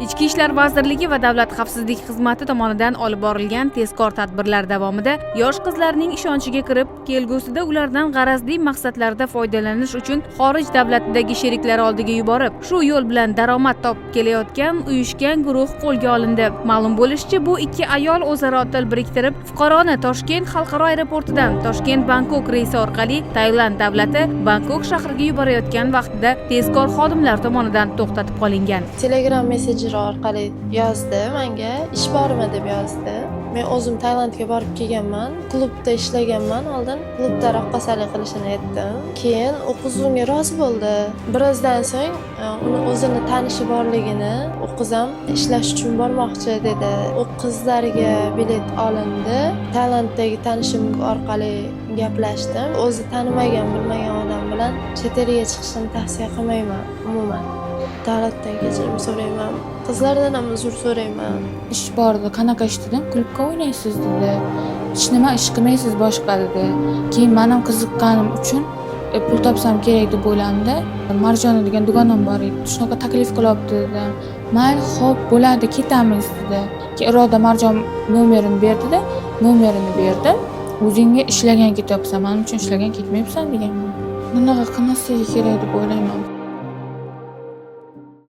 Ichki ishlar vazirligi va Davlat xavfsizlik xizmati tomonidan olib borilgan tezkor tadbirlar davomida yosh qizlarning ishonchiga kirib, kelgusida ulardan g'arazli maqsadlarda foydalanish uchun xorij davlatidagi sheriklari oldiga yuborib, shu yo'l bilan daromad topib kelayotgan uyushgan guruh qo'lga olindi. Ma'lum bo'lishicha, bu ikki ayol o'zaro til biriktirib, fuqaroni Toshkent xalqaro aeroportidan Toshkent-Bangkok reysi orqali Tailand davlati Bangkok shahriga yuborayotgan vaqtida tezkor xodimlar tomonidan to'xtatib qolingan. Telegram messenjeri orqali yozdi menga, ish bormi deb yozdi. Men o'zim Tailandga borib kelganman, klubda ishlaganman, oldin klubda raqqosalik qilishini aytdim. Keyin u qiz unga rozi bo'ldi. Birozdan so'ng uni o'zini tanishi borligini, u qiz ham ishlash uchun bormoqchi dedi. U qizlarga bilet olindi. Tailanddagi tanishim orqali gaplashdim. O'zi tanimagan, bilmagan odam bilan chet elga chiqishni tavsiya qilmayman umuman. Davlatdan kechirim so'rayman. Qizlardan ham uzr so'rayman. Ish bordi, qanaqa ish dedim, klubga o'ynaysiz dedi. Hech nima ish qilmaysiz boshqa dedi. Keyin men ham qiziqqanim uchun pul topsam kerak deb o'ylandi. Marjona degan dugonam bor edi. Shunaqa taklif qilyapti dedim. Mayli, xo'p, bo'ladi, ketamiz dedi. Keyin Iroda Marjon nomerini berdi-da, nomerini berdim. O'zingga ishlagan ketyapsan, men uchun ishlagan ketmayapsan deganman. Bunaqa qilmasligi kerak deb o'ylayman.